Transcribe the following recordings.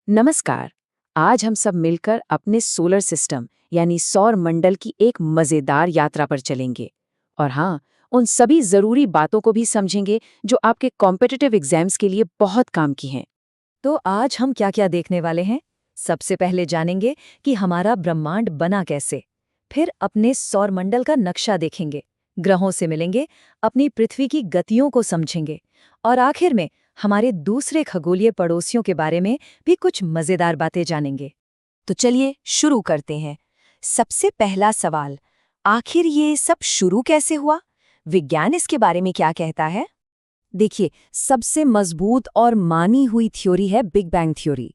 नमस्कार। आज हम सब मिलकर अपने सोलर सिस्टम यानी सौर मंडल की एक मजेदार यात्रा पर चलेंगे। और हाँ, उन सभी जरूरी बातों को भी समझेंगे जो आपके कॉम्पिटिटिव एग्जाम्स के लिए बहुत काम की हैं। तो आज हम क्या क्या देखने वाले हैं? सबसे पहले जानेंगे कि हमारा ब्रह्मांड बना कैसे। फिर अपने सौरमंडल का नक्शा देखेंगे, ग्रहों से मिलेंगे, अपनी पृथ्वी की गतियों को समझेंगे और आखिर में हमारे दूसरे खगोलीय पड़ोसियों के बारे में भी कुछ मजेदार बातें जानेंगे। तो चलिए शुरू करते हैं। सबसे पहला सवाल, आखिर ये सब शुरू कैसे हुआ? विज्ञान इसके बारे में क्या कहता है? देखिए, सबसे मजबूत और मानी हुई थ्योरी है बिग बैंग थ्योरी।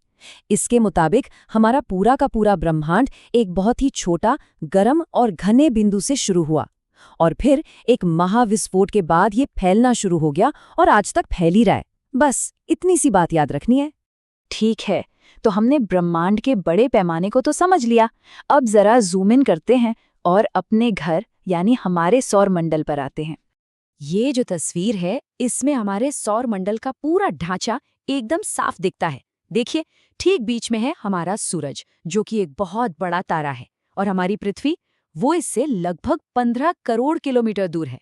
इसके मुताबिक हमारा पूरा का पूरा ब्रह्मांड एक बहुत ही छोटा, गर्म और घने बिंदु से शुरू हुआ और फिर एक महाविस्फोट के बाद ये फैलना शुरू हो गया और आज तक फैल ही रहा है। बस इतनी सी बात याद रखनी है। ठीक है, तो हमने ब्रह्मांड के बड़े पैमाने को तो समझ लिया। अब जरा जूम इन करते हैं और अपने घर यानी हमारे सौर मंडल पर आते हैं। ये जो तस्वीर है, इसमें हमारे सौर मंडल का पूरा ढांचा एकदम साफ दिखता है। देखिए, ठीक बीच में है हमारा सूरज, जो कि एक बहुत बड़ा तारा है, और हमारी पृथ्वी वो इससे लगभग 15 करोड़ किलोमीटर दूर है।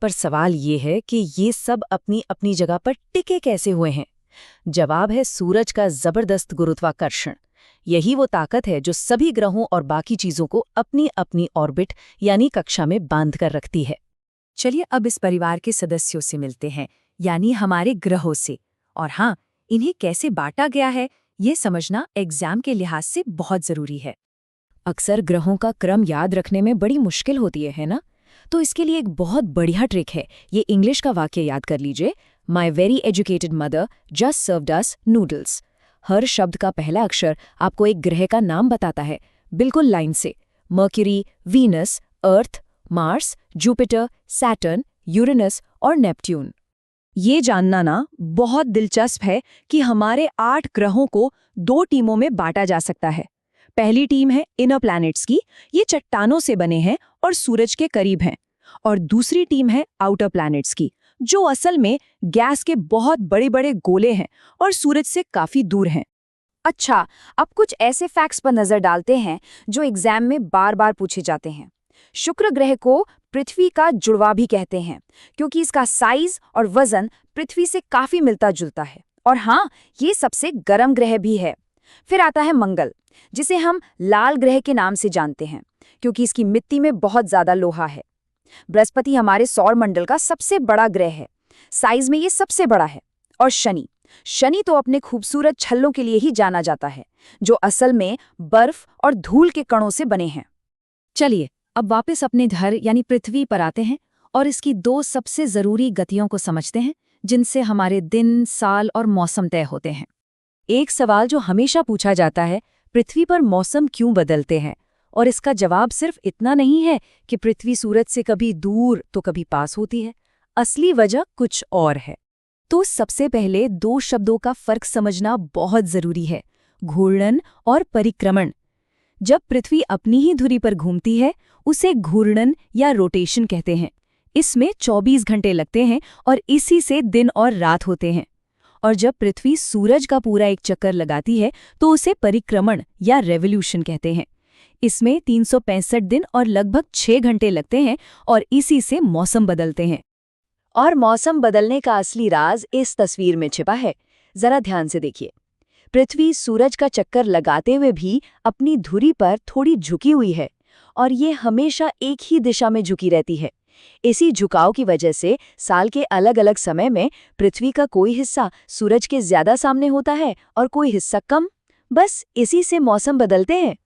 पर सवाल ये है कि ये सब अपनी अपनी जगह पर टिके कैसे हुए हैं? जवाब है सूरज का जबरदस्त गुरुत्वाकर्षण। यही वो ताकत है जो सभी ग्रहों और बाकी चीजों को अपनी अपनी ऑर्बिट यानी कक्षा में बांध कर रखती है। चलिए अब इस परिवार के सदस्यों से मिलते हैं, यानी हमारे ग्रहों से। और हाँ, इन्हें कैसे बांटा गया है, ये समझना एग्जाम के लिहाज से बहुत जरूरी है। अक्सर ग्रहों का क्रम याद रखने में बड़ी मुश्किल होती है ना? तो इसके लिए एक बहुत बढ़िया ट्रिक है। ये इंग्लिश का वाक्य याद कर लीजिए, my very educated mother just served us noodles. हर शब्द का पहला अक्षर आपको एक ग्रह का नाम बताता है, बिल्कुल लाइन से। मर्क्यूरी, वीनस, अर्थ, मार्स, जुपिटर, सैटर्न, यूरेनस और नेपट्यून। ये जानना ना बहुत दिलचस्प है कि हमारे 8 ग्रहों को 2 टीमों में बांटा जा सकता है। पहली टीम है इनर प्लैनेट्स की, ये चट्टानों से बने हैं और सूरज के करीब हैं। और दूसरी टीम है आउटर प्लैनेट्स की, जो असल में गैस के बहुत बड़े बड़े गोले हैं और सूरज से काफी दूर हैं। अच्छा, अब कुछ ऐसे फैक्ट्स पर नजर डालते हैं जो एग्जाम में बार बार पूछे जाते हैं। शुक्र ग्रह को पृथ्वी का जुड़वा भी कहते हैं, क्योंकि इसका साइज और वजन पृथ्वी से काफी मिलता जुलता है। और हाँ, ये सबसे गर्म ग्रह भी है। फिर आता है मंगल, जिसे हम लाल ग्रह के नाम से जानते हैं, क्योंकि इसकी मिट्टी में बहुत ज्यादा लोहा है। बृहस्पति हमारे सौर मंडल का सबसे बड़ा ग्रह है, साइज में ये सबसे बड़ा है। और शनि तो अपने खूबसूरत छल्लों के लिए ही जाना जाता है, जो असल में बर्फ और धूल के कणों से बने हैं। चलिए अब वापस अपने घर यानी पृथ्वी पर आते हैं और इसकी 2 सबसे जरूरी गतियों को समझते हैं, जिनसे हमारे दिन, साल और मौसम तय होते हैं। एक सवाल जो हमेशा पूछा जाता है, पृथ्वी पर मौसम क्यों बदलते हैं? और इसका जवाब सिर्फ इतना नहीं है कि पृथ्वी सूरज से कभी दूर तो कभी पास होती है। असली वजह कुछ और है। तो सबसे पहले 2 शब्दों का फर्क समझना बहुत जरूरी है, घूर्णन और परिक्रमण। जब पृथ्वी अपनी ही धुरी पर घूमती है, उसे घूर्णन या रोटेशन कहते हैं। इसमें 24 घंटे लगते हैं और इसी से दिन और रात होते हैं। और जब पृथ्वी सूरज का पूरा एक चक्कर लगाती है, तो उसे परिक्रमण या रेवोल्यूशन कहते हैं। इसमें 365 दिन और लगभग 6 घंटे लगते हैं और इसी से मौसम बदलते हैं। और मौसम बदलने का असली राज इस तस्वीर में छिपा है। जरा ध्यान से देखिए। पृथ्वी सूरज का चक्कर लगाते हुए भी अपनी धुरी पर थोड़ी झुकी हुई है, और ये हमेशा एक ही दिशा में झुकी रहती है। इसी झुकाव की वजह से साल के अलग अलग समय में पृथ्वी का कोई हिस्सा सूरज के ज्यादा सामने होता है और कोई हिस्सा कम। बस इसी से मौसम बदलते हैं।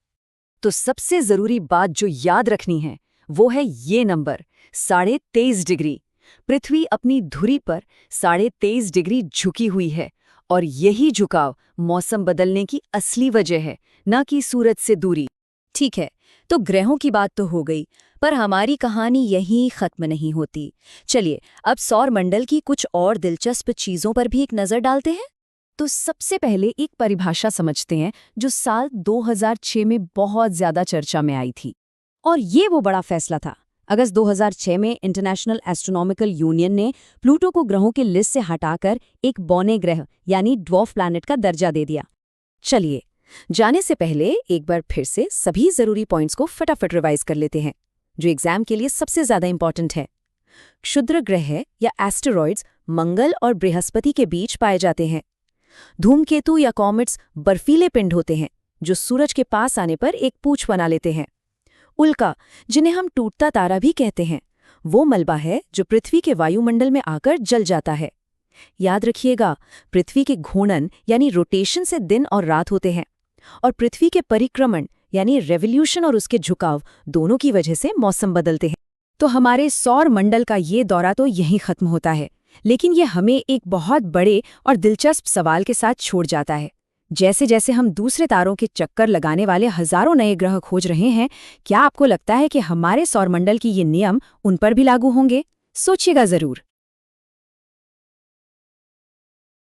तो सबसे जरूरी बात जो याद रखनी है, वो है ये नंबर 23.5 डिग्री। पृथ्वी अपनी धुरी पर 23.5 डिग्री झुकी हुई है और यही झुकाव मौसम बदलने की असली वजह है, न कि सूरज से दूरी। ठीक है, तो ग्रहों की बात तो हो गई, पर हमारी कहानी यहीं खत्म नहीं होती। चलिए अब सौर मंडल की कुछ और दिलचस्प चीजों पर भी एक नजर डालते हैं। तो सबसे पहले एक परिभाषा समझते हैं जो साल 2006 में बहुत ज्यादा चर्चा में आई थी। और ये वो बड़ा फैसला था। अगस्त 2006 में इंटरनेशनल एस्ट्रोनॉमिकल यूनियन ने प्लूटो को ग्रहों की लिस्ट से हटाकर एक बौने ग्रह यानी ड्वार्फ प्लैनेट का दर्जा दे दिया। चलिए, जाने से पहले एक बार फिर से सभी जरूरी पॉइंट्स को फटाफट रिवाइज कर लेते हैं, जो एग्जाम के लिए सबसे ज्यादा इंपॉर्टेंट है। क्षुद्र ग्रह या एस्टेरॉइड्स मंगल और बृहस्पति के बीच पाए जाते हैं। धूमकेतु या कॉमेट्स बर्फीले पिंड होते हैं जो सूरज के पास आने पर एक पूंछ बना लेते हैं। उल्का, जिन्हें हम टूटता तारा भी कहते हैं, वो मलबा है जो पृथ्वी के वायुमंडल में आकर जल जाता है। याद रखिएगा, पृथ्वी के घूर्णन यानी रोटेशन से दिन और रात होते हैं, और पृथ्वी के परिक्रमण यानी रेवोल्यूशन और उसके झुकाव दोनों की वजह से मौसम बदलते हैं। तो हमारे सौर मंडल का ये दौरा तो यहीं खत्म होता है, लेकिन ये हमें एक बहुत बड़े और दिलचस्प सवाल के साथ छोड़ जाता है। जैसे जैसे हम दूसरे तारों के चक्कर लगाने वाले हजारों नए ग्रह खोज रहे हैं, क्या आपको लगता है कि हमारे सौरमंडल की ये नियम उन पर भी लागू होंगे? सोचिएगा जरूर।